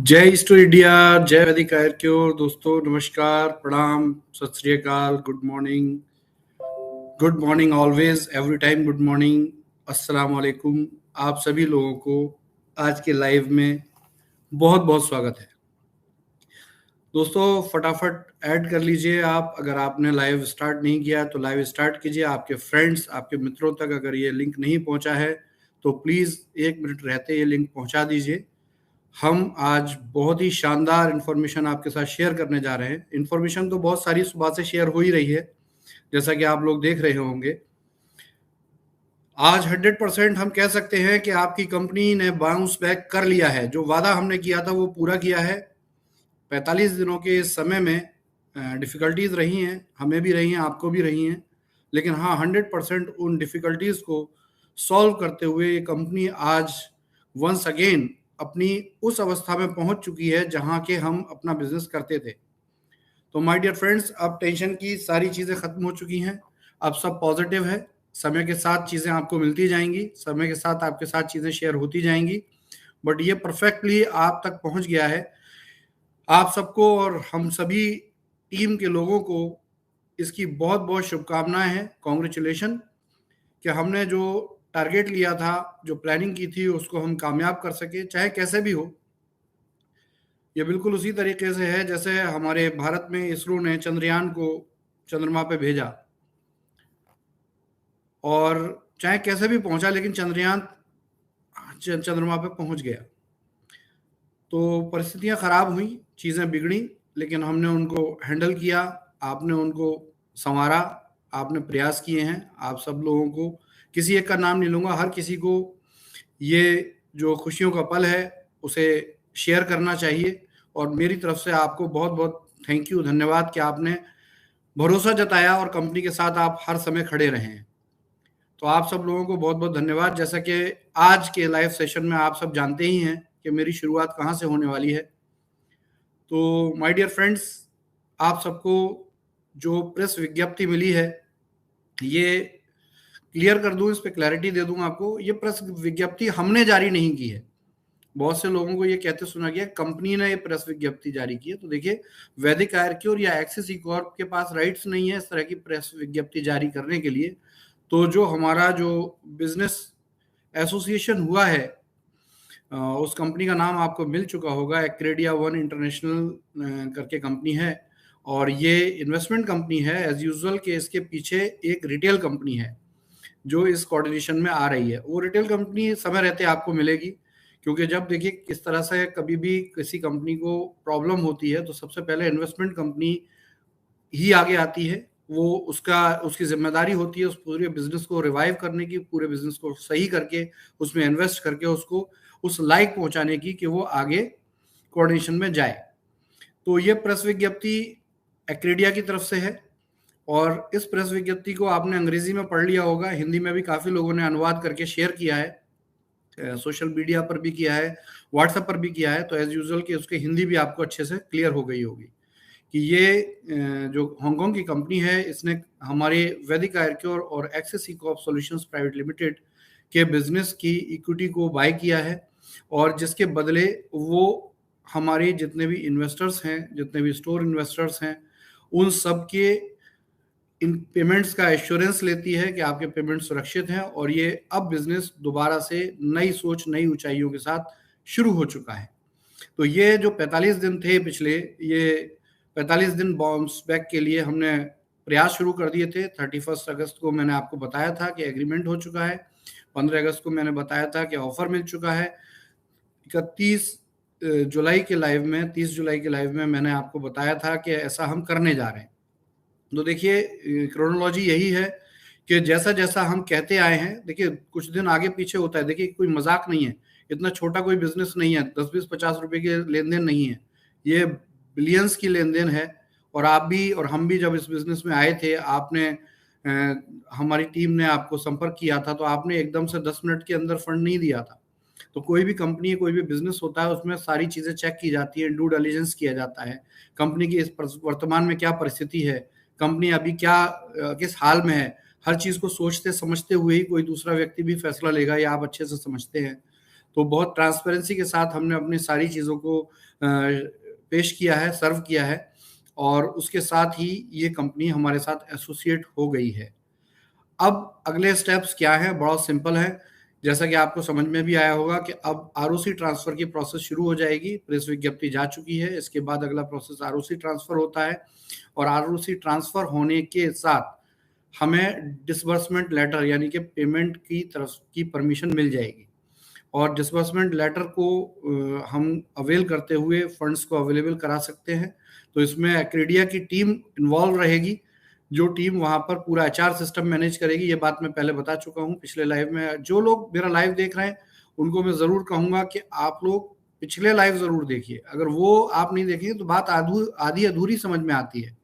जय east India, जय वैदिक आर्योर। दोस्तों नमस्कार, प्रणाम, सत श्री अकाल, good morning always, every time good morning, अस्सलाम वालेकुम। आप सभी लोगों को आज के लाइव में बहुत बहुत स्वागत है। दोस्तों फटाफट ऐड कर लीजिए आप, अगर आपने लाइव स्टार्ट नहीं किया तो लाइव स्टार्ट कीजिए। आपके फ्रेंड्स, आपके मित्रों तक अगर ये लिंक नहीं पहुंचा है तो प्लीज़ 1 मिनट रहते ये लिंक पहुंचा दीजिए। हम आज बहुत ही शानदार इन्फॉर्मेशन आपके साथ शेयर करने जा रहे हैं। इन्फॉर्मेशन तो बहुत सारी सुबह से शेयर हो ही रही है, जैसा कि आप लोग देख रहे होंगे। आज 100% हम कह सकते हैं कि आपकी कंपनी ने बाउंस बैक कर लिया है। जो वादा हमने किया था वो पूरा किया है। 45 दिनों के इस समय में डिफ़िकल्टीज़ रही हैं, हमें भी रही हैं, आपको भी रही हैं, लेकिन हाँ 100% उन डिफ़िकल्टीज़ को सॉल्व करते हुए ये कंपनी आज वंस अगेन अपनी उस अवस्था में पहुंच चुकी है जहां के हम अपना बिजनेस करते थे। तो माय डियर फ्रेंड्स, अब टेंशन की सारी चीज़ें खत्म हो चुकी हैं। अब सब पॉजिटिव है। समय के साथ चीज़ें आपको मिलती जाएंगी, समय के साथ आपके साथ चीज़ें शेयर होती जाएंगी, बट ये परफेक्टली आप तक पहुंच गया है। आप सबको और हम सभी टीम के लोगों को इसकी बहुत बहुत शुभकामनाएं हैं। कॉन्ग्रेचुलेशन कि हमने जो टारगेट लिया था, जो प्लानिंग की थी, उसको हम कामयाब कर सके, चाहे कैसे भी हो। ये बिल्कुल उसी तरीके से है जैसे हमारे भारत में इसरो ने चंद्रयान को चंद्रमा पे भेजा, और चाहे कैसे भी पहुंचा लेकिन चंद्रयान चंद्रमा पे पहुंच गया। तो परिस्थितियां खराब हुई, चीज़ें बिगड़ी, लेकिन हमने उनको हैंडल किया। आपने उनको संवारा, आपने प्रयास किए हैं। आप सब लोगों को, किसी एक का नाम नहीं लूँगा, हर किसी को ये जो खुशियों का पल है उसे शेयर करना चाहिए। और मेरी तरफ से आपको बहुत बहुत थैंक यू, धन्यवाद कि आपने भरोसा जताया और कंपनी के साथ आप हर समय खड़े रहे हैं। तो आप सब लोगों को बहुत बहुत धन्यवाद। जैसा कि आज के लाइव सेशन में आप सब जानते ही हैं कि मेरी शुरुआत कहाँ से होने वाली है। तो माय डियर फ्रेंड्स, आप सबको जो प्रेस विज्ञप्ति मिली है, ये क्लियर कर दूं, इस पे क्लैरिटी दे दूं आपको। ये प्रेस विज्ञप्ति हमने जारी नहीं की है। बहुत से लोगों को ये कहते सुना गया कंपनी ने ये प्रेस विज्ञप्ति जारी की है। तो देखिए, वैदिक आर्योर या एक्सिस ई कॉर्प के पास राइट्स नहीं है इस तरह की प्रेस विज्ञप्ति जारी करने के लिए। तो जो हमारा जो बिजनेस एसोसिएशन हुआ है, उस कंपनी का नाम आपको मिल चुका होगा, एक्रेडिया वन इंटरनेशनल करके कंपनी है। और ये इन्वेस्टमेंट कंपनी है। एज यूजुअल के इसके पीछे एक रिटेल कंपनी है जो इस कोऑर्डिनेशन में आ रही है। वो रिटेल कंपनी समय रहते आपको मिलेगी, क्योंकि जब देखिए किस तरह से कभी भी किसी कंपनी को प्रॉब्लम होती है तो सबसे पहले इन्वेस्टमेंट कंपनी ही आगे आती है। वो उसकी जिम्मेदारी होती है उस पूरे बिजनेस को रिवाइव करने की, पूरे बिजनेस को सही करके उसमें इन्वेस्ट करके उसको उस लायक पहुंचाने की कि वो आगे कोऑर्डिनेशन में जाए। तो ये प्रेस विज्ञप्ति एक्रेडिया की तरफ से है, और इस प्रेस विज्ञप्ति को आपने अंग्रेजी में पढ़ लिया होगा, हिंदी में भी काफ़ी लोगों ने अनुवाद करके शेयर किया है, सोशल मीडिया पर भी किया है, व्हाट्सएप पर भी किया है। तो एज यूजुअल कि उसकी हिंदी भी आपको अच्छे से क्लियर हो गई होगी कि ये जो हांगकांग की कंपनी है, इसने हमारे वैदिक आर्योर और एक्सिस ई कॉर्प सॉल्यूशंस प्राइवेट लिमिटेड के बिजनेस की इक्विटी को बाय किया है, और जिसके बदले वो हमारे जितने भी इन्वेस्टर्स हैं, जितने भी स्टोर इन्वेस्टर्स हैं, उन सब के इन पेमेंट्स का एश्योरेंस लेती है कि आपके पेमेंट सुरक्षित हैं। और ये अब बिजनेस दोबारा से नई सोच, नई ऊंचाइयों के साथ शुरू हो चुका है। तो ये जो 45 दिन थे पिछले, ये 45 दिन बाउंस बैक के लिए हमने प्रयास शुरू कर दिए थे। 31 अगस्त को मैंने आपको बताया था कि एग्रीमेंट हो चुका है। 15 अगस्त को मैंने बताया था कि ऑफर मिल चुका है। 31 जुलाई के लाइव में, 30 जुलाई के लाइव में मैंने आपको बताया था कि ऐसा हम करने जा रहे हैं। तो देखिए, क्रोनोलॉजी यही है कि जैसा जैसा हम कहते आए हैं, देखिए कुछ दिन आगे पीछे होता है। देखिए कोई मजाक नहीं है, इतना छोटा कोई बिजनेस नहीं है, 10-20-50 रुपए के लेन देन नहीं है, ये बिलियंस की लेन देन है। और आप भी और हम भी जब इस बिजनेस में आए थे, आपने हमारी टीम ने आपको संपर्क किया था, तो आपने एकदम से 10 मिनट के अंदर फंड नहीं दिया था। तो कोई भी कंपनी, कोई भी बिजनेस होता है, उसमें सारी चीजें चेक की जाती है, ड्यू डिलिजेंस किया जाता है। कंपनी की इस वर्तमान में क्या परिस्थिति है, कंपनी अभी क्या किस हाल में है, हर चीज को सोचते समझते हुए ही कोई दूसरा व्यक्ति भी फैसला लेगा, ये आप अच्छे से समझते हैं। तो बहुत ट्रांसपेरेंसी के साथ हमने अपनी सारी चीज़ों को पेश किया है, सर्व किया है, और उसके साथ ही ये कंपनी हमारे साथ एसोसिएट हो गई है। अब अगले स्टेप्स क्या हैं? बहुत सिंपल है। जैसा कि आपको समझ में भी आया होगा कि अब आरओसी ट्रांसफ़र की प्रोसेस शुरू हो जाएगी। प्रेस विज्ञप्ति जा चुकी है। इसके बाद अगला प्रोसेस आरओसी ट्रांसफ़र होता है, और आरओसी ट्रांसफ़र होने के साथ हमें डिसबर्समेंट लेटर यानी कि पेमेंट की तरफ की परमिशन मिल जाएगी, और डिसबर्समेंट लेटर को हम अवेल करते हुए फंड्स को अवेलेबल करा सकते हैं। तो इसमें एक्रेडिया की टीम इन्वॉल्व रहेगी, जो टीम वहाँ पर पूरा एचआर सिस्टम मैनेज करेगी। ये बात मैं पहले बता चुका हूँ पिछले लाइव में। जो लोग मेरा लाइव देख रहे हैं उनको मैं ज़रूर कहूँगा कि आप लोग पिछले लाइव ज़रूर देखिए। अगर वो आप नहीं देखेंगे तो बात आधी अधूरी समझ में आती है।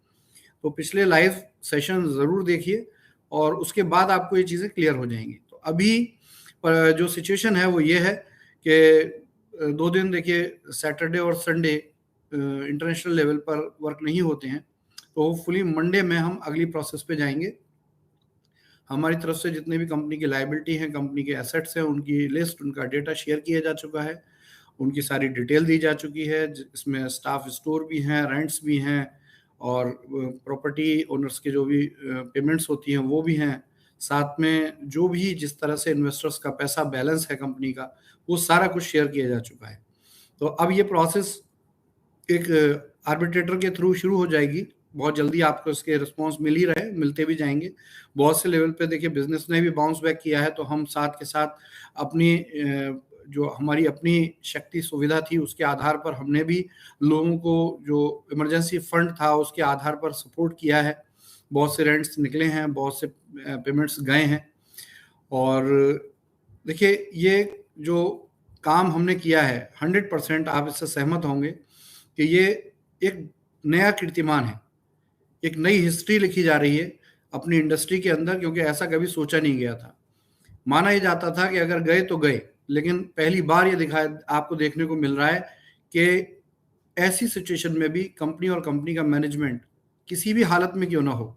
तो पिछले लाइव सेशन ज़रूर देखिए, और उसके बाद आपको ये चीज़ें क्लियर हो जाएंगी। तो अभी जो सिचुएशन है वो ये है कि 2 दिन देखिए, सैटरडे और संडे इंटरनेशनल लेवल पर वर्क नहीं होते हैं, तो होपफुली मंडे में हम अगली प्रोसेस पे जाएंगे। हमारी तरफ से जितने भी कंपनी की लायबिलिटी हैं, कंपनी के एसेट्स हैं, उनकी लिस्ट, उनका डेटा शेयर किया जा चुका है, उनकी सारी डिटेल दी जा चुकी है। इसमें स्टाफ स्टोर भी हैं, रेंट्स भी हैं, और प्रॉपर्टी ओनर्स के जो भी पेमेंट्स होती हैं वो भी हैं। साथ में जो भी जिस तरह से इन्वेस्टर्स का पैसा बैलेंस है कंपनी का, वो सारा कुछ शेयर किया जा चुका है। तो अब ये प्रोसेस एक आर्बिट्रेटर के थ्रू शुरू हो जाएगी। बहुत जल्दी आपको इसके रिस्पॉन्स मिल ही रहे, मिलते भी जाएंगे। बहुत से लेवल पे देखिए बिजनेस ने भी बाउंस बैक किया है, तो हम साथ के साथ अपनी जो हमारी अपनी शक्ति सुविधा थी उसके आधार पर हमने भी लोगों को जो इमरजेंसी फंड था उसके आधार पर सपोर्ट किया है। बहुत से रेंट्स निकले हैं, बहुत से पेमेंट्स गए हैं, और देखिए ये जो काम हमने किया है 100% आप इससे सहमत होंगे कि ये एक नया कीर्तिमान है, एक नई हिस्ट्री लिखी जा रही है अपनी इंडस्ट्री के अंदर, क्योंकि ऐसा कभी सोचा नहीं गया था। माना ये जाता था कि अगर गए तो गए, लेकिन पहली बार ये दिखाया आपको देखने को मिल रहा है कि ऐसी सिचुएशन में भी कंपनी और कंपनी का मैनेजमेंट किसी भी हालत में क्यों ना हो,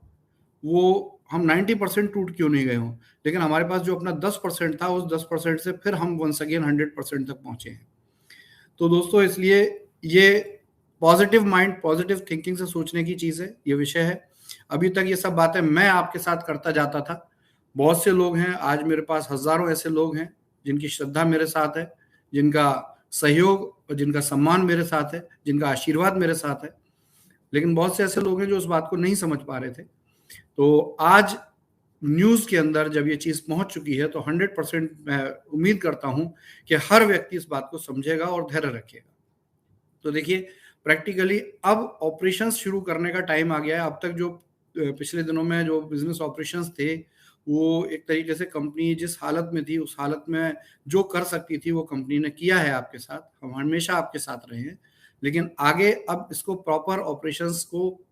वो हम 90% टूट क्यों नहीं गए हों, लेकिन हमारे पास जो अपना 10% था, उस 10% से फिर हम वंस अगेन 100% तक पहुंचे हैं। तो दोस्तों, इसलिए ये पॉजिटिव माइंड, पॉजिटिव थिंकिंग से सोचने की चीज़ है, ये विषय है। अभी तक ये सब बातें मैं आपके साथ करता जाता था। बहुत से लोग हैं, आज मेरे पास हज़ारों ऐसे लोग हैं जिनकी श्रद्धा मेरे साथ है, जिनका सहयोग और जिनका सम्मान मेरे साथ है, जिनका आशीर्वाद मेरे साथ है। लेकिन बहुत से ऐसे लोग हैं जो उस बात को नहीं समझ पा रहे थे। तो आज न्यूज़ के अंदर जब ये चीज़ पहुंच चुकी है, तो 100% मैं उम्मीद करता हूं कि हर व्यक्ति इस बात को समझेगा और धैर्य रखेगा। तो देखिए, प्रैक्टिकली अब ऑपरेशंस शुरू करने का टाइम आ गया है। अब तक जो पिछले दिनों में जो बिजनेस ऑपरेशंस थे, वो एक तरीके से कंपनी जिस हालत में थी, उस हालत में जो कर सकती थी वो कंपनी ने किया है आपके साथ। हम हमेशा आपके साथ रहे हैं, लेकिन आगे अब इसको प्रॉपर ऑपरेशंस को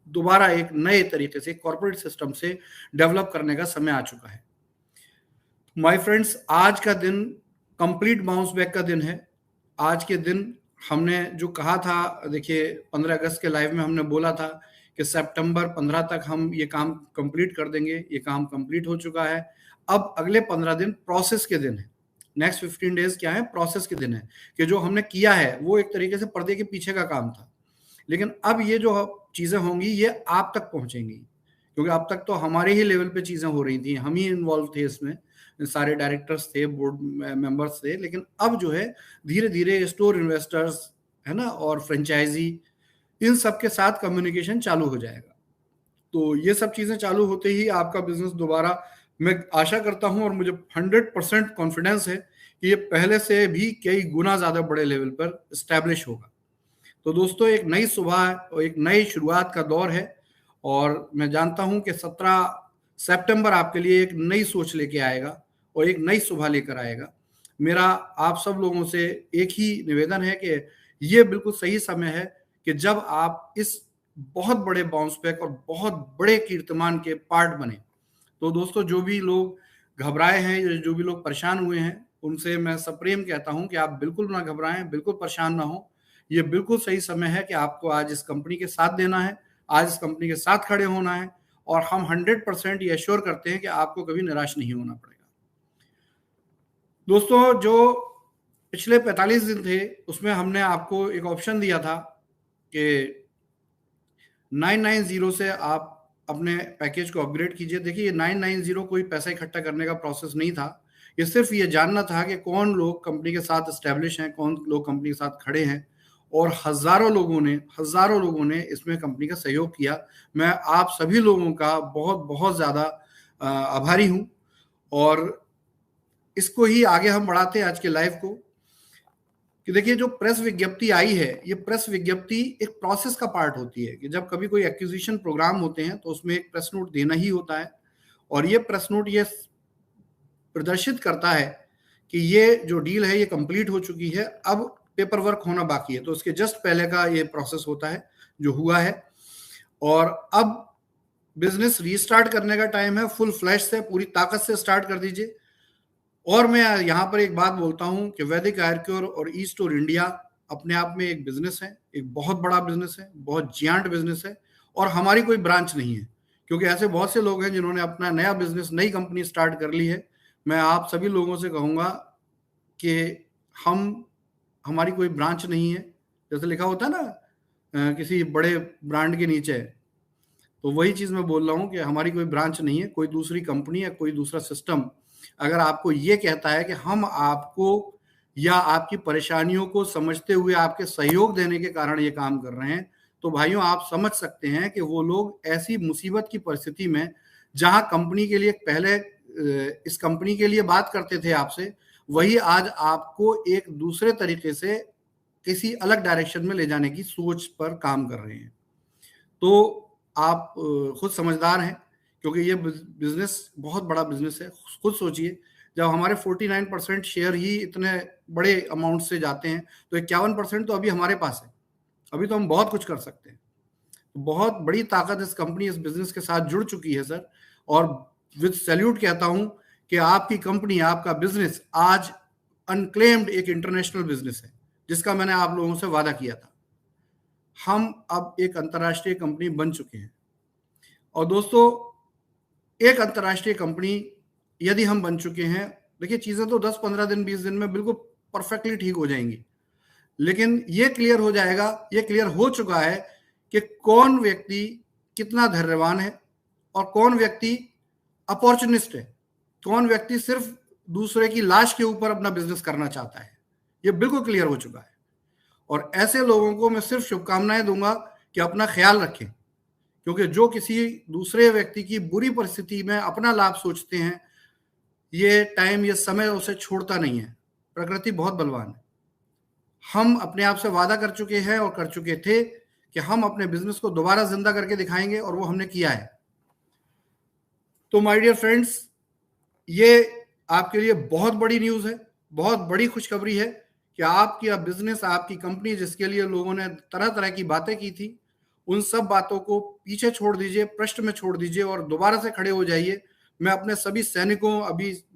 दोबारा एक नए तरीके से कॉर्पोरेट सिस्टम से डेवलप करने का समय आ चुका है। माय फ्रेंड्स, आज का दिन कंप्लीट बाउंस बैक का दिन है। आज के दिन हमने जो कहा था, देखिए 15 अगस्त के लाइव में हमने बोला था कि सितंबर 15 तक हम ये काम कंप्लीट कर देंगे। ये काम कंप्लीट हो चुका है। अब अगले 15 दिन प्रोसेस के दिन है। नेक्स्ट 15 डेज क्या है? प्रोसेस के दिन है, कि जो हमने किया है वो एक तरीके से पर्दे के पीछे का काम था। लेकिन अब ये जो चीज़ें होंगी ये आप तक पहुंचेंगी, क्योंकि अब तक तो हमारे ही लेवल पे चीज़ें हो रही थी, हम ही इन्वॉल्व थे इसमें, सारे डायरेक्टर्स थे, बोर्ड मेंबर्स थे। लेकिन अब जो है धीरे धीरे स्टोर इन्वेस्टर्स है ना, और फ्रेंचाइजी, इन सब के साथ कम्युनिकेशन चालू हो जाएगा। तो ये सब चीज़ें चालू होते ही आपका बिजनेस दोबारा, मैं आशा करता हूं और मुझे 100% कॉन्फिडेंस है कि ये पहले से भी कई गुना ज़्यादा बड़े लेवल पर स्टैब्लिश होगा। तो दोस्तों, एक नई सुबह और एक नई शुरुआत का दौर है, और मैं जानता हूं कि 17 सितंबर आपके लिए एक नई सोच लेके आएगा और एक नई सुबह लेकर आएगा। मेरा आप सब लोगों से एक ही निवेदन है कि ये बिल्कुल सही समय है कि जब आप इस बहुत बड़े बाउंस बैक और बहुत बड़े कीर्तिमान के पार्ट बने। तो दोस्तों, जो भी लोग घबराए हैं, जो भी लोग परेशान हुए हैं, उनसे मैं सप्रेम कहता हूं कि आप बिल्कुल ना घबराएं, बिल्कुल परेशान ना हो। ये बिल्कुल सही समय है कि आपको आज इस कंपनी के साथ देना है, आज इस कंपनी के साथ खड़े होना है, और हम 100% ये एश्योर करते हैं कि आपको कभी निराश नहीं होना पड़ेगा। दोस्तों, जो पिछले 45 दिन थे, उसमें हमने आपको एक ऑप्शन दिया था कि 990 से आप अपने पैकेज को अपग्रेड कीजिए। देखिए, ये 990 कोई पैसा इकट्ठा करने का प्रोसेस नहीं था। ये सिर्फ ये जानना था कि कौन लोग कंपनी के साथ एस्टेब्लिश हैं, कौन लोग कंपनी के साथ खड़े हैं, और हजारों लोगों ने इसमें कंपनी का सहयोग किया। मैं आप सभी लोगों का बहुत बहुत ज्यादा आभारी हूं, और इसको ही आगे हम बढ़ाते हैं आज के लाइव को। कि देखिए, जो प्रेस विज्ञप्ति आई है, ये प्रेस विज्ञप्ति एक प्रोसेस का पार्ट होती है कि जब कभी कोई एक्विजिशन प्रोग्राम होते हैं तो उसमें एक प्रेस नोट देना ही होता है, और ये प्रेस नोट ये प्रदर्शित करता है कि ये जो डील है ये कंप्लीट हो चुकी है, अब पेपर वर्क होना बाकी है। तो उसके जस्ट पहले का ये प्रोसेस होता है जो हुआ है, और अब बिजनेस रीस्टार्ट करने का टाइम है। फुल फ्लैश से, पूरी ताकत से स्टार्ट कर दीजिए। और मैं यहाँ पर एक बात बोलता हूँ कि वैदिक आयरक्योर और ई स्टोर इंडिया अपने आप में एक बिजनेस है, एक बहुत बड़ा बिजनेस है, बहुत जियांट बिजनेस है, और हमारी कोई ब्रांच नहीं है। क्योंकि ऐसे बहुत से लोग हैं जिन्होंने अपना नया बिजनेस, नई कंपनी स्टार्ट कर ली है। मैं आप सभी लोगों से कहूँगा कि हमारी कोई ब्रांच नहीं है। जैसे लिखा होता है ना किसी बड़े ब्रांड के नीचे, तो वही चीज़ मैं बोल रहा हूँ कि हमारी कोई ब्रांच नहीं है, कोई दूसरी कंपनी या कोई दूसरा सिस्टम अगर आपको ये कहता है कि हम आपको या आपकी परेशानियों को समझते हुए आपके सहयोग देने के कारण ये काम कर रहे हैं, तो भाइयों आप समझ सकते हैं कि वो लोग ऐसी मुसीबत की परिस्थिति में, जहां कंपनी के लिए पहले इस कंपनी के लिए बात करते थे आपसे, वही आज आपको एक दूसरे तरीके से किसी अलग डायरेक्शन में ले जाने की सोच पर काम कर रहे हैं। तो आप खुद समझदार हैं, क्योंकि ये बिजनेस बहुत बड़ा बिजनेस है। खुद सोचिए, जब हमारे 49% शेयर ही इतने बड़े अमाउंट से जाते हैं, तो 51% तो अभी हमारे पास है। अभी तो हम बहुत कुछ कर सकते हैं। बहुत बड़ी ताकत इस कंपनी, इस बिजनेस के साथ जुड़ चुकी है सर, और विद सैल्यूट कहता हूं कि आपकी कंपनी, आपका बिजनेस आज अनक्लेम्ड एक इंटरनेशनल बिजनेस है, जिसका मैंने आप लोगों से वादा किया था। हम अब एक अंतर्राष्ट्रीय कंपनी बन चुके हैं। और दोस्तों, एक अंतर्राष्ट्रीय कंपनी यदि हम बन चुके हैं, देखिए चीजें तो 10-15 दिन 20 दिन में बिल्कुल परफेक्टली ठीक हो जाएंगी, लेकिन ये क्लियर हो जाएगा, ये क्लियर हो चुका है कि कौन व्यक्ति कितना धैर्यवान है और कौन व्यक्ति अपॉर्चुनिस्ट है, कौन व्यक्ति सिर्फ दूसरे की लाश के ऊपर अपना बिजनेस करना चाहता है। ये बिल्कुल क्लियर हो चुका है, और ऐसे लोगों को मैं सिर्फ शुभकामनाएं दूंगा कि अपना ख्याल रखें, क्योंकि जो किसी दूसरे व्यक्ति की बुरी परिस्थिति में अपना लाभ सोचते हैं, ये टाइम, ये समय उसे छोड़ता नहीं है। प्रकृति बहुत बलवान है। हम अपने आप से वादा कर चुके हैं और कर चुके थे कि हम अपने बिजनेस को दोबारा जिंदा करके दिखाएंगे, और वो हमने किया है। तो माय डियर फ्रेंड्स, ये आपके लिए बहुत बड़ी न्यूज़ है, बहुत बड़ी खुशखबरी है कि आपकी बिजनेस, आपकी कंपनी, जिसके लिए लोगों ने तरह तरह की बातें की थी, उन सब बातों को पीछे छोड़ दीजिए, पृष्ठ में छोड़ दीजिए और दोबारा से खड़े हो जाइए। मैं अपने सभी सैनिकों,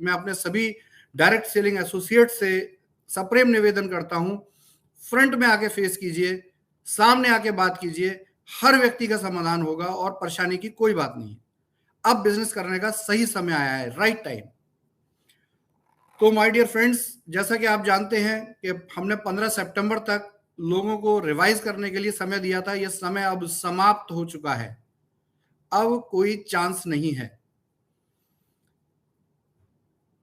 मैं अपने सभी डायरेक्ट सेलिंग एसोसिएट से सप्रेम निवेदन करता हूं, फ्रंट में आके फेस कीजिए, सामने आके बात कीजिए। हर व्यक्ति का समाधान होगा और परेशानी की कोई बात नहीं। अब बिजनेस करने का सही समय आया है, राइट टाइम। तो माय डियर फ्रेंड्स, जैसा कि आप जानते हैं कि हमने 15 सितंबर तक लोगों को रिवाइज करने के लिए समय दिया था। यह समय अब समाप्त हो चुका है, अब कोई चांस नहीं है।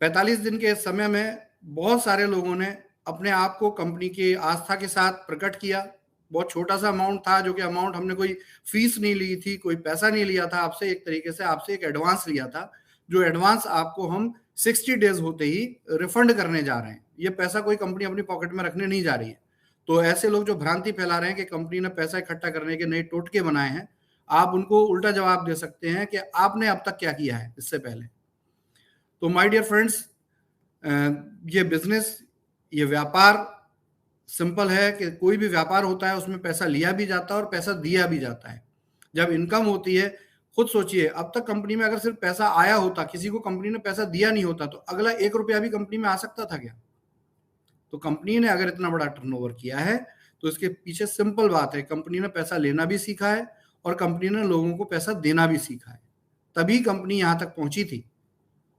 45 दिन के समय में बहुत सारे लोगों ने अपने आप को कंपनी की आस्था के साथ प्रकट किया। बहुत छोटा सा अमाउंट था, जो कि अमाउंट हमने कोई फीस नहीं ली थी, कोई पैसा नहीं लिया था आपसे। एक तरीके से आपसे एक एडवांस लिया था, जो एडवांस आपको हम 60 डेज होते ही रिफंड करने जा रहे हैं। ये पैसा कोई कंपनी अपनी पॉकेट में रखने नहीं जा रही है। तो ऐसे लोग जो भ्रांति फैला रहे हैं कि कंपनी ने पैसा इकट्ठा करने के नए टोटके बनाए हैं, आप उनको उल्टा जवाब दे सकते हैं कि आपने अब तक क्या किया है इससे पहले। तो माय डियर फ्रेंड्स, ये बिजनेस, ये व्यापार सिंपल है कि कोई भी व्यापार होता है उसमें पैसा लिया भी जाता है और पैसा दिया भी जाता है। जब इनकम होती है, खुद सोचिए, अब तक कंपनी में अगर सिर्फ पैसा आया होता, किसी को कंपनी ने पैसा दिया नहीं होता, तो अगला 1 रुपया भी कंपनी में आ सकता था क्या? तो कंपनी ने अगर इतना बड़ा टर्नओवर किया है, तो इसके पीछे सिंपल बात है, कंपनी ने पैसा लेना भी सीखा है और कंपनी ने लोगों को पैसा देना भी सीखा है। तभी कंपनी यहां तक पहुंची थी,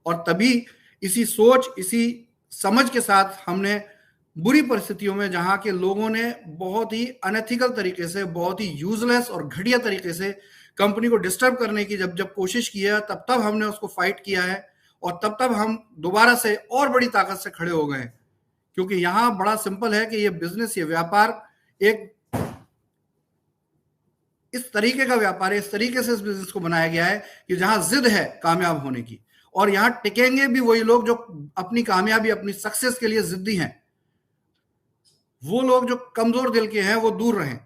और तभी इसी सोच, इसी समझ के साथ हमने बुरी परिस्थितियों में जहां के लोगों ने बहुत ही अनएथिकल तरीके से, बहुत ही यूजलेस और घटिया तरीके से कंपनी को डिस्टर्ब करने की जब जब कोशिश की है, तब तब हमने उसको फाइट किया है और तब तब हम दोबारा से और बड़ी ताकत से खड़े हो गए हैं। क्योंकि यहां बड़ा सिंपल है कि ये बिजनेस, ये व्यापार एक इस तरीके का व्यापार है, इस तरीके से इस बिजनेस को बनाया गया है कि जहां जिद है कामयाब होने की, और यहां टिकेंगे भी वही लोग जो अपनी कामयाबी, अपनी सक्सेस के लिए जिद्दी हैं। वो लोग जो कमजोर दिल के हैं वो दूर रहें।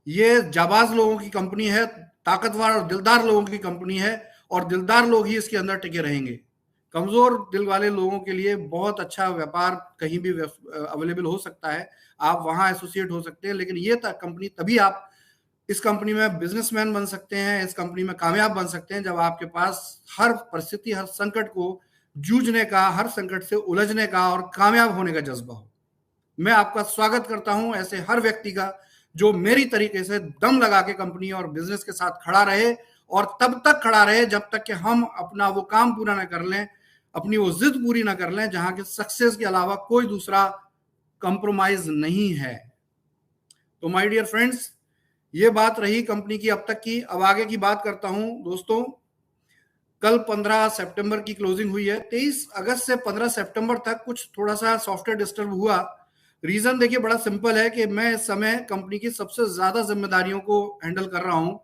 ये जाबाज लोगों की कंपनी है, ताकतवर और दिलदार लोगों की कंपनी है, और दिलदार लोग ही इसके अंदर टिके रहेंगे। कमजोर दिल वाले लोगों के लिए बहुत अच्छा व्यापार कहीं भी अवेलेबल हो सकता है, आप वहां एसोसिएट हो सकते हैं, लेकिन ये कंपनी तभी आप इस कंपनी में बिजनेसमैन बन सकते हैं, इस कंपनी में कामयाब बन सकते हैं, जब आपके पास हर परिस्थिति, हर संकट को जूझने का, हर संकट से उलझने का और कामयाब होने का जज्बा हो। मैं आपका स्वागत करता हूं ऐसे हर व्यक्ति का जो मेरी तरीके से दम लगा के कंपनी और बिजनेस के साथ खड़ा रहे, और तब तक खड़ा रहे जब तक कि हम अपना वो काम पूरा ना कर लें, अपनी वो जिद पूरी ना कर लें जहां के सक्सेस के अलावा कोई दूसरा कंप्रोमाइज नहीं है। तो माय डियर फ्रेंड्स, ये बात रही कंपनी की अब तक की। अब आगे की बात करता हूं दोस्तों। कल 15 सितंबर की क्लोजिंग हुई है। 23 अगस्त से 15 सितंबर तक कुछ थोड़ा सा सॉफ्टवेयर डिस्टर्ब हुआ। रीजन देखिए बड़ा सिंपल है कि मैं इस समय कंपनी की सबसे ज्यादा जिम्मेदारियों को हैंडल कर रहा हूं।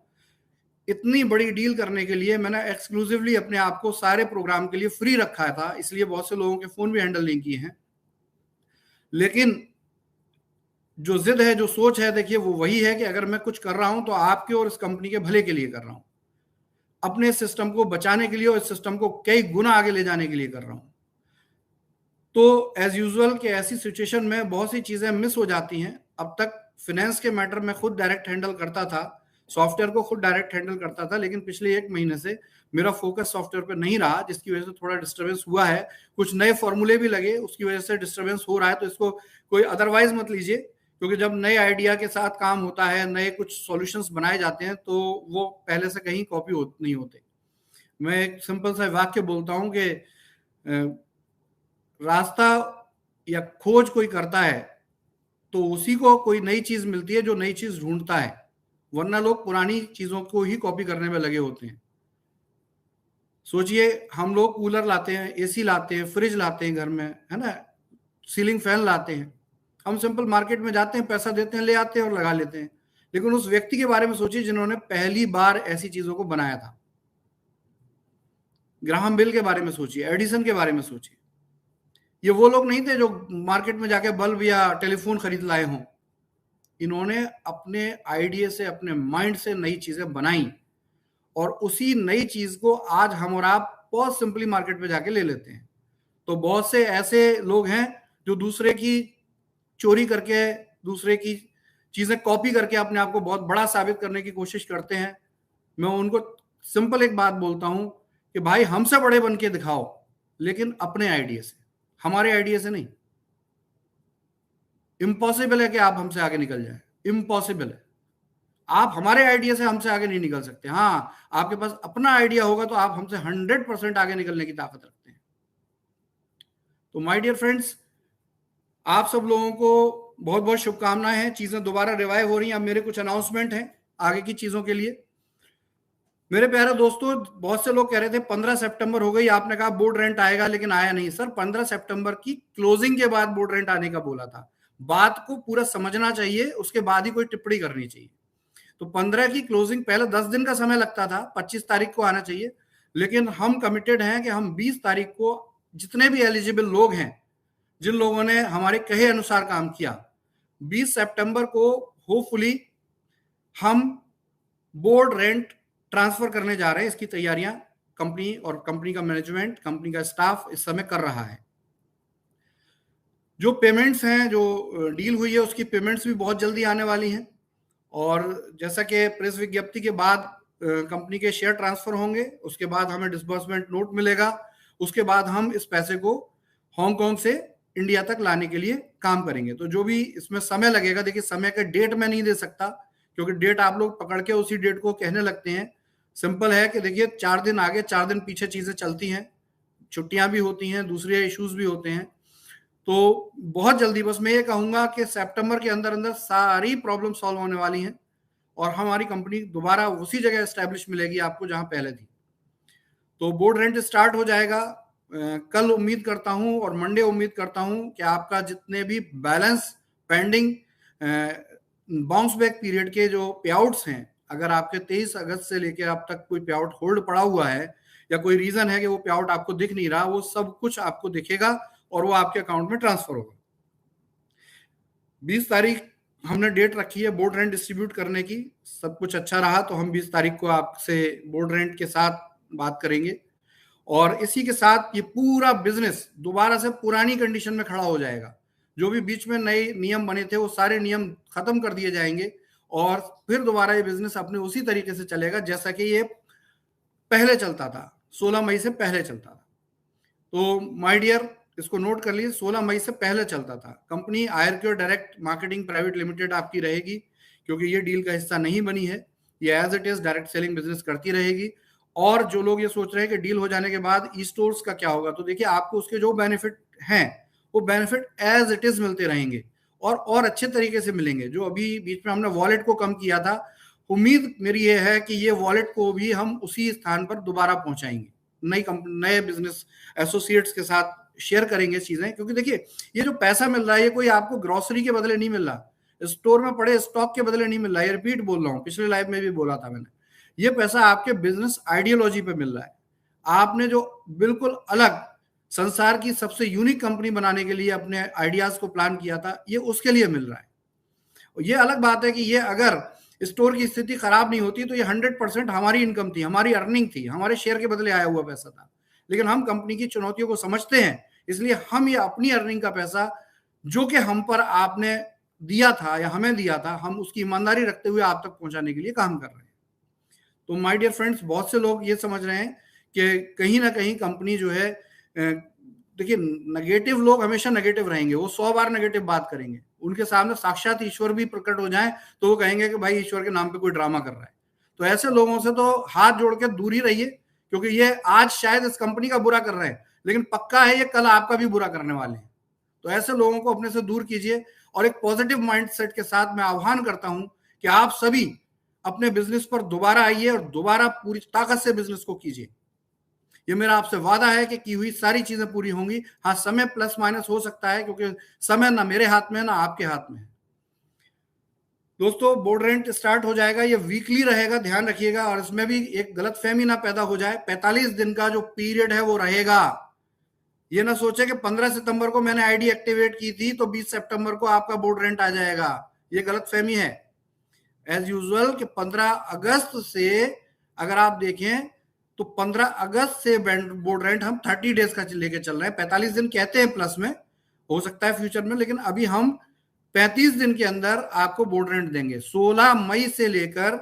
इतनी बड़ी डील करने के लिए मैंने एक्सक्लूसिवली अपने आप को सारे प्रोग्राम के लिए फ्री रखा था, इसलिए बहुत से लोगों के फोन भी हैंडल नहीं किए हैं। लेकिन जो जिद है, जो सोच है, देखिए वो वही है कि अगर मैं कुछ कर रहा हूं तो आपके और इस कंपनी के भले के लिए कर रहा हूं, अपने सिस्टम को बचाने के लिए और इस सिस्टम को कई गुना आगे ले जाने के लिए कर रहा हूं। तो एज यूजुअल कि ऐसी सिचुएशन में बहुत सी चीजें मिस हो जाती हैं। अब तक फाइनेंस के मैटर में खुद डायरेक्ट हैंडल करता था, सॉफ्टवेयर को खुद डायरेक्ट हैंडल करता था, लेकिन पिछले 1 महीने से मेरा फोकस सॉफ्टवेयर पर नहीं रहा, जिसकी वजह से थोड़ा डिस्टर्बेंस हुआ है। कुछ नए फॉर्मूले भी लगे, उसकी वजह से डिस्टर्बेंस हो रहा है। तो इसको कोई अदरवाइज मत लीजिए, क्योंकि जब नए आइडिया के साथ काम होता है, नए कुछ सॉल्यूशंस बनाए जाते हैं, तो वो पहले से कहीं कॉपी नहीं होते। मैं एक सिंपल सा वाक्य बोलता हूं कि रास्ता या खोज कोई करता है तो उसी को कोई नई चीज मिलती है जो नई चीज ढूंढता है, वरना लोग पुरानी चीजों को ही कॉपी करने में लगे होते हैं। सोचिए, हम लोग कूलर लाते हैं, एसी लाते हैं, फ्रिज लाते हैं घर में, है ना, सीलिंग फैन लाते हैं। हम सिंपल मार्केट में जाते हैं, पैसा देते हैं, ले आते हैं और लगा लेते हैं। लेकिन उस व्यक्ति के बारे में सोचिए जिन्होंने पहली बार ऐसी चीजों को बनाया था। ग्राहम बेल के बारे में सोचिए, एडिसन के बारे में सोचिए। ये वो लोग नहीं थे जो मार्केट में जाके बल्ब या टेलीफोन खरीद लाए हों। इन्होंने अपने आइडिया से, अपने माइंड से नई चीजें बनाई, और उसी नई चीज को आज हम और आप बहुत सिंपली मार्केट में जाके ले लेते हैं। तो बहुत से ऐसे लोग हैं जो दूसरे की चोरी करके, दूसरे की चीजें कॉपी करके अपने आप को बहुत बड़ा साबित करने की कोशिश करते हैं। मैं उनको सिंपल एक बात बोलता हूं कि भाई हमसे बड़े बन के दिखाओ, लेकिन अपने आइडिया से, हमारे आइडिया से नहीं। इम्पॉसिबल है कि आप हमसे आगे निकल जाए, इम्पॉसिबल है। आप हमारे आइडिया से हमसे आगे नहीं निकल सकते। हाँ, आपके पास अपना आइडिया होगा तो आप हमसे 100% आगे निकलने की ताकत रखते हैं। तो माय डियर फ्रेंड्स, आप सब लोगों को बहुत बहुत शुभकामनाएं हैं। चीजें दोबारा रिवाइव हो रही हैं। अब मेरे कुछ अनाउंसमेंट हैं आगे की चीजों के लिए। मेरे प्यारे दोस्तों, बहुत से लोग कह रहे थे 15 सितंबर हो गई, आपने कहा बोर्ड रेंट आएगा, लेकिन आया नहीं। सर, 15 सितंबर की क्लोजिंग के बाद बोर्ड रेंट आने का बोला था। बात को पूरा समझना चाहिए, उसके बाद ही कोई टिप्पणी करनी चाहिए। तो 15 की क्लोजिंग, पहले 10 दिन का समय लगता था, 25 तारीख को आना चाहिए, लेकिन हम कमिटेड हैं कि हम 20 तारीख को जितने भी एलिजिबल लोग हैं, जिन लोगों ने हमारे कहे अनुसार काम किया, 20 सितंबर को होपफुली हम बोर्ड रेंट ट्रांसफर करने जा रहे हैं। इसकी तैयारियां कंपनी और कंपनी का मैनेजमेंट, कंपनी का स्टाफ इस समय कर रहा है। जो पेमेंट्स हैं, जो डील हुई है, उसकी पेमेंट्स भी बहुत जल्दी आने वाली हैं। और जैसा कि प्रेस विज्ञप्ति के बाद कंपनी के शेयर ट्रांसफर होंगे, उसके बाद हमें डिसबर्समेंट नोट मिलेगा, उसके बाद हम इस पैसे को हांगकांग से इंडिया तक लाने के लिए काम करेंगे। तो जो भी इसमें समय लगेगा, देखिए समय का डेट मैं नहीं दे सकता, क्योंकि डेट आप लोग पकड़ के उसी डेट को कहने लगते हैं। सिंपल है कि देखिए 4 दिन आगे 4 दिन पीछे चीजें चलती हैं, छुट्टियां भी होती हैं, दूसरे इश्यूज भी होते हैं। तो बहुत जल्दी, बस मैं ये कहूंगा कि सितंबर के अंदर अंदर सारी प्रॉब्लम सॉल्व होने वाली हैं और हमारी कंपनी दोबारा उसी जगह एस्टेब्लिश मिलेगी आपको जहां पहले थी। तो बोर्ड रेंट स्टार्ट हो जाएगा कल, उम्मीद करता हूं, और मंडे उम्मीद करता हूं कि आपका जितने भी balance pending bounce back period के जो पे आउट्स हैं, अगर आपके 23 अगस्त से लेकर अब तक कोई पे आउट होल्ड पड़ा हुआ है या कोई रीजन है कि वो पे आउट आपको दिख नहीं रहा, वो सब कुछ आपको दिखेगा और वो आपके अकाउंट में ट्रांसफर होगा। 20 तारीख हमने डेट रखी है बोर्ड रेंट डिस्ट्रीब्यूट करने की। सब कुछ अच्छा रहा तो हम 20 तारीख को आपसे बोर्ड रेंट के साथ बात करेंगे और इसी के साथ ये पूरा बिजनेस दोबारा से पुरानी कंडीशन में खड़ा हो जाएगा। जो भी बीच में नए नियम बने थे वो सारे नियम खत्म कर दिए जाएंगे और फिर दोबारा ये बिजनेस अपने उसी तरीके से चलेगा जैसा कि ये पहले चलता था, 16 मई से पहले चलता था। तो माय डियर, इसको नोट कर लीजिए, 16 मई से पहले चलता था। कंपनी आयरक्योर डायरेक्ट मार्केटिंग प्राइवेट लिमिटेड आपकी रहेगी, क्योंकि ये डील का हिस्सा नहीं बनी है। ये as it is direct selling business करती रहेगी। और जो लोग ये सोच रहे हैं कि डील हो जाने के बाद ई स्टोर्स का क्या होगा, तो देखिए आपको उसके जो बेनिफिट हैं वो बेनिफिट एज इट इज मिलते रहेंगे और अच्छे तरीके से मिलेंगे। जो अभी बीच में हमने वॉलेट को कम किया था, उम्मीद मेरी ये है कि ये वॉलेट को भी हम उसी स्थान पर दोबारा पहुंचाएंगे, नए बिजनेस एसोसिएट्स के साथ शेयर करेंगे चीजें। क्योंकि देखिए ये जो पैसा मिल रहा है ये कोई आपको ग्रोसरी के बदले नहीं मिल रहा, स्टोर में पड़े स्टॉक के बदले नहीं मिल रहा है। ये रिपीट बोल रहा हूँ, पिछले लाइव में भी बोला था मैंने, ये पैसा आपके बिजनेस आइडियोलॉजी पे मिल रहा है। आपने जो बिल्कुल अलग संसार की सबसे यूनिक कंपनी बनाने के लिए अपने आइडियाज को प्लान किया था, ये उसके लिए मिल रहा है। ये अलग बात है कि ये अगर स्टोर की स्थिति खराब नहीं होती तो ये 100% हमारी इनकम थी, हमारी अर्निंग थी, हमारे शेयर के बदले आया हुआ पैसा था। लेकिन हम कंपनी की चुनौतियों को समझते हैं, इसलिए हम ये अपनी अर्निंग का पैसा जो कि हम पर आपने दिया था या हमें दिया था, हम उसकी ईमानदारी रखते हुए आप तक पहुंचाने के लिए काम कर रहे हैं। तो माय डियर फ्रेंड्स, बहुत से लोग ये समझ रहे हैं कि कहीं ना कहीं कंपनी जो है, देखिए नेगेटिव लोग हमेशा नेगेटिव रहेंगे, वो 100 बार नेगेटिव बात करेंगे। उनके सामने साक्षात ईश्वर भी प्रकट हो जाए तो वो कहेंगे कि भाई ईश्वर के नाम पे कोई ड्रामा कर रहा है। तो ऐसे लोगों से तो हाथ जोड़ के दूर ही रहिए, क्योंकि ये आज शायद इस कंपनी का बुरा कर रहे हैं, लेकिन पक्का है ये कल आपका भी बुरा करने वाले हैं। तो ऐसे लोगों को अपने से दूर कीजिए और एक पॉजिटिव माइंडसेट के साथ मैं आह्वान करता हूं कि आप सभी अपने बिजनेस पर दोबारा आइए और दोबारा पूरी ताकत से बिजनेस को कीजिए। ये मेरा आपसे वादा है कि की हुई सारी चीजें पूरी होंगी। हाँ, समय प्लस माइनस हो सकता है, क्योंकि समय ना मेरे हाथ में है ना आपके हाथ में है। दोस्तों, बोर्ड रेंट स्टार्ट हो जाएगा, ये वीकली रहेगा, ध्यान रखिएगा। और इसमें भी एक गलतफहमी ना पैदा हो जाए, 45 दिन का जो पीरियड है वो रहेगा। ये ना सोचे कि 15 सितंबर को मैंने आईडी एक्टिवेट की थी तो 20 सितंबर को आपका बोर्ड रेंट आ जाएगा, ये गलतफहमी है। एज यूजुअल कि 15 अगस्त से अगर आप देखें तो 15 अगस्त से बोर्ड रेंट हम 30 डेज का लेके चल रहे हैं। 45 दिन कहते हैं प्लस में, हो सकता है फ्यूचर में, लेकिन अभी हम 35 दिन के अंदर आपको बोर्ड रेंट देंगे। 16 मई से लेकर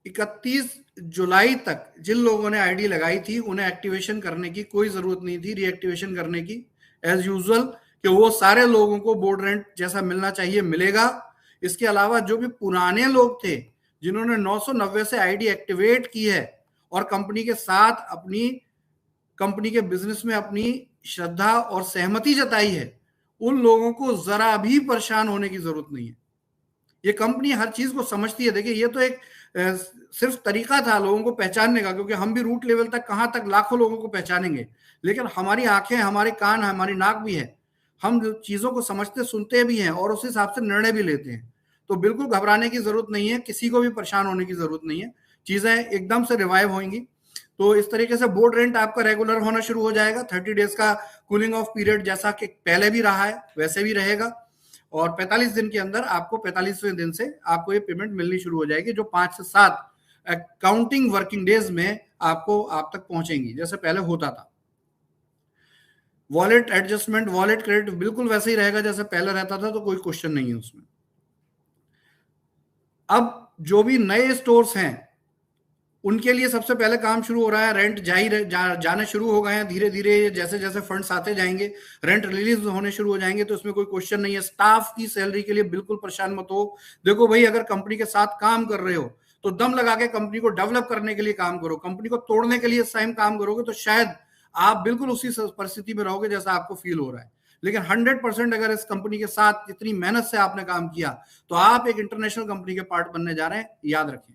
31 जुलाई तक जिन लोगों ने आईडी लगाई थी उन्हें एक्टिवेशन करने की कोई जरूरत नहीं थी, रीएक्टिवेशन करने की। एज यूजुअल कि वो सारे लोगों को बोर्ड रेंट जैसा मिलना चाहिए मिलेगा। इसके अलावा जो भी पुराने लोग थे जिन्होंने 990 से आईडी एक्टिवेट की है और कंपनी के साथ अपनी कंपनी के बिजनेस में अपनी श्रद्धा और सहमति जताई है, उन लोगों को जरा भी परेशान होने की जरूरत नहीं है। ये कंपनी हर चीज को समझती है। देखिए ये तो एक सिर्फ तरीका था लोगों को पहचानने का, क्योंकि हम भी रूट लेवल तक कहां तक लाखों लोगों को पहचानेंगे, लेकिन हमारी आंखें, हमारे कान, हमारी नाक भी है। हम चीजों को समझते सुनते भी हैं और उस हिसाब से निर्णय भी लेते हैं। तो बिल्कुल घबराने की जरूरत नहीं है, किसी को भी परेशान होने की जरूरत नहीं है। चीजें एकदम से रिवाइव होंगी। तो इस तरीके से बोर्ड रेंट आपका रेगुलर होना शुरू हो जाएगा। 30 डेज का कूलिंग ऑफ पीरियड जैसा कि पहले भी रहा है वैसे भी रहेगा और 45 दिन के अंदर आपको 45वें दिन से आपको ये पेमेंट मिलनी शुरू हो जाएगी, जो 5 से 7 काउंटिंग वर्किंग डेज में आपको आप तक पहुंचेंगी, जैसे पहले होता था। वॉलेट एडजस्टमेंट, वॉलेट क्रेडिट बिल्कुल वैसे ही रहेगा जैसे पहले रहता था, तो कोई क्वेश्चन नहीं है उसमें। अब जो भी नए स्टोर्स हैं उनके लिए सबसे पहले काम शुरू हो रहा है। रेंट जाने शुरू हो गए हैं धीरे धीरे, जैसे जैसे फंड्स आते जाएंगे रेंट रिलीज होने शुरू हो जाएंगे, तो इसमें कोई क्वेश्चन नहीं है। स्टाफ की सैलरी के लिए बिल्कुल परेशान मत हो। देखो भाई, अगर कंपनी के साथ काम कर रहे हो तो दम लगा के कंपनी को डेवलप करने के लिए काम करो। कंपनी को तोड़ने के लिए इस टाइम काम करोगे तो शायद आप बिल्कुल उसी परिस्थिति में रहोगे जैसा आपको फील हो रहा है। लेकिन 100% अगर इस कंपनी के साथ इतनी मेहनत से आपने काम किया तो आप एक इंटरनेशनल कंपनी के पार्ट बनने जा रहे हैं, याद रखें।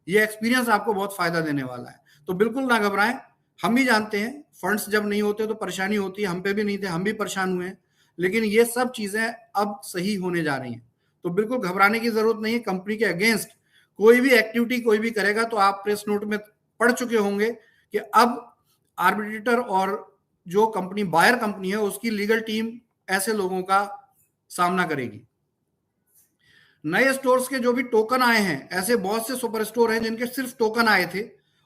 ये एक्सपीरियंस आपको बहुत फायदा देने वाला है। तो बिल्कुल ना घबराएं। हम भी जानते हैं फंड्स जब नहीं होते तो परेशानी होती है, हम पे भी नहीं थे, हम भी परेशान हुए हैं, लेकिन ये सब चीजें अब सही होने जा रही हैं। तो बिल्कुल घबराने की जरूरत नहीं है। कंपनी के अगेंस्ट कोई भी एक्टिविटी कोई भी करेगा तो आप प्रेस नोट में पढ़ चुके होंगे कि अब आर्बिट्रेटर और जो कंपनी बायर कंपनी है उसकी लीगल टीम ऐसे लोगों का सामना करेगी। नए स्टोर्स के जो भी टोकन आए हैं, ऐसे बहुत से सुपर स्टोर हैं जिनके सिर्फ टोकन आए थे